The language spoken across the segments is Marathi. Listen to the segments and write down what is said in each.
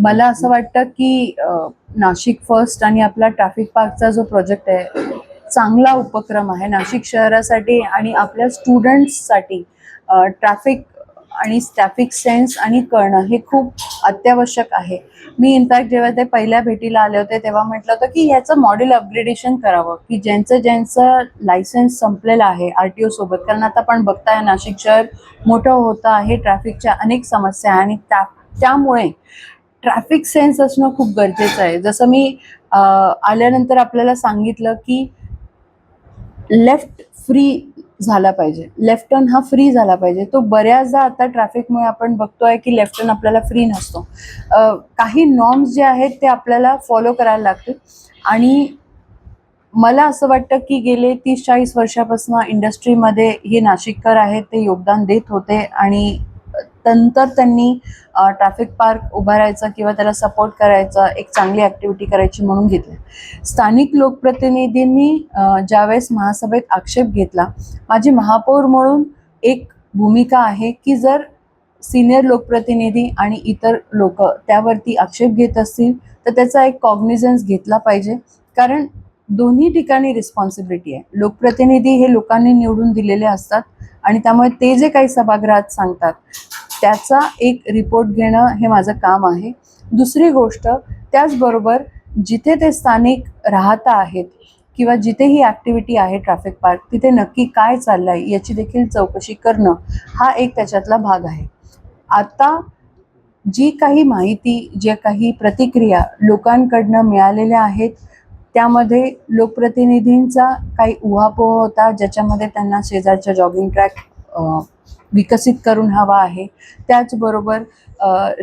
मला असं वाटतं की नाशिक फर्स्ट आणि आपला ट्रॅफिक पार्कचा जो प्रोजेक्ट आहे, चांगला उपक्रम आहे नाशिक शहरासाठी आणि आपल्या स्टुडंट्ससाठी. ट्रॅफिक आणि ट्रॅफिक सेन्स आणि कळणं हे खूप अत्यावश्यक आहे. मी इनफॅक्ट जेव्हा ते पहिल्या भेटीला आले होते तेव्हा म्हटलं होतं की याचं मॉड्यूल अपग्रेडेशन करावं, की ज्यांचं लायसन्स संपलेलं आहे RTO सोबत. कारण आता आपण बघताय नाशिक शहर मोठं होतं आहे, ट्रॅफिकच्या अनेक समस्या आणि त्यामुळे ट्रॅफिक सेन्स असणं खूप गरजेचं आहे. जसं मी आल्यानंतर आपल्याला सांगितलं की लेफ्ट फ्री झाला पाहिजे, लेफ्ट टर्न हा फ्री झाला पाहिजे. तो बऱ्याचदा आता ट्रॅफिकमुळे आपण बघतोय की लेफ्ट टर्न आपल्याला फ्री नसतो. काही नॉर्म्स जे आहेत ते आपल्याला फॉलो करायला लागतील. आणि मला असं वाटतं की गेले 30-40 वर्षापासून इंडस्ट्रीमध्ये हे नाशिककर आहेत ते योगदान देत होते आणि नंतर त्यांनी ट्रॅफिक पार्क उभारायचा किंवा त्याला सपोर्ट करायचा, एक चांगली ॲक्टिव्हिटी करायची म्हणून घेतली. स्थानिक लोकप्रतिनिधींनी ज्यावेळेस महासभेत आक्षेप घेतला, माझी महापौर म्हणून एक भूमिका आहे की जर सिनियर लोकप्रतिनिधी आणि इतर लोक त्यावरती आक्षेप घेत असतील तर त्याचा एक कॉग्निझन्स घेतला पाहिजे. कारण दोन्ही ठिकाणी रिस्पॉन्सिबिलिटी आहे. लोकप्रतिनिधी हे लोकांनी निवडून दिलेले असतात आणि त्यामुळे ते जे काही सभागृहात सांगतात त्याचा एक रिपोर्ट घेणं हे माझं काम आहे. दुसरी गोष्ट, त्याचबरोबर जिथे ते स्थानिक राहता आहेत किंवा जिथे ही ॲक्टिव्हिटी आहे ट्रॅफिक पार्क, तिथे नक्की काय चाललं आहे याची देखील चौकशी करणं हा एक त्याच्यातला भाग आहे. आता जी काही माहिती, ज्या काही प्रतिक्रिया लोकांकडनं मिळालेल्या आहेत, त्यामध्ये लोकप्रतिनिधींचा काही उहापोह होता, ज्याच्यामध्ये त्यांना शेजारच्या जॉगिंग ट्रॅक विकसित करून हवा आहे. त्याचबरोबर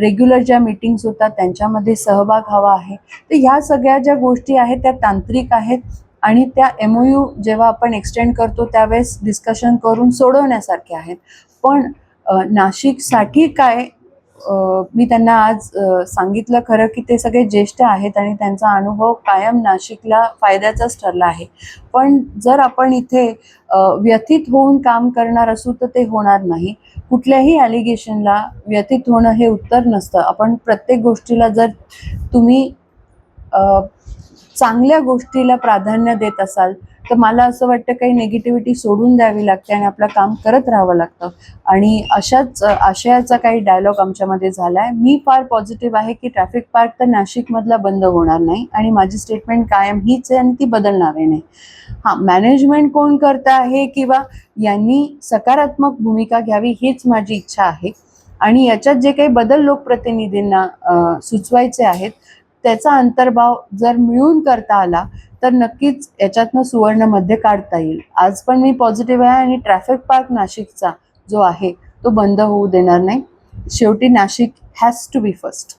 रेग्युलर ज्या मीटिंग्स होतात त्यांच्यामध्ये सहभाग हवा आहे. तर ह्या सगळ्या ज्या गोष्टी आहेत त्या तांत्रिक आहेत आणि त्या MOU जेव्हा आपण एक्सटेंड करतो त्यावेळेस डिस्कशन करून सोडवण्यासारख्या आहेत. पण नाशिकसाठी काय, मी त्यांना आज सांगितलं खरं की ते सगळे ज्येष्ठ आहेत आणि त्यांचा अनुभव कायम नाशिकला फायद्याचाच ठरला आहे. पण जर आपण इथे व्यथित होऊन काम करणार असू तर ते होणार नाही. कुठल्याही ॲलिगेशनला व्यथित होणं हे उत्तर नसतं. आपण प्रत्येक गोष्टीला जर तुम्ही चांगल्या गोष्टीला प्राधान्य देत असाल तर मला असं वाटतं काही निगेटिव्हिटी सोडून द्यावी लागते आणि आपलं काम करत राहावं लागतं. आणि अशाच आशयाचा काही डायलॉग आमच्यामध्ये झाला आहे. मी फार पॉझिटिव्ह आहे की ट्रॅफिक पार्क तर नाशिकमधला बंद होणार नाही आणि माझी स्टेटमेंट कायम हीच आहे आणि ती बदलणार नाही. हां, मॅनेजमेंट कोण करतं आहे किंवा यांनी सकारात्मक भूमिका घ्यावी हीच माझी इच्छा आहे. आणि याच्यात जे काही बदल लोकप्रतिनिधींना सुचवायचे आहेत त्याचा अंतर्भाव जर मिळून करता आला तर नक्कीच याच्यातनं सुवर्ण मध्य काढता येईल. आज पण मी पॉझिटिव्ह आहे आणि ट्रॅफिक पार्क नाशिकचा जो आहे तो बंद होऊ देणार नाही. शेवटी Nashik has to be first.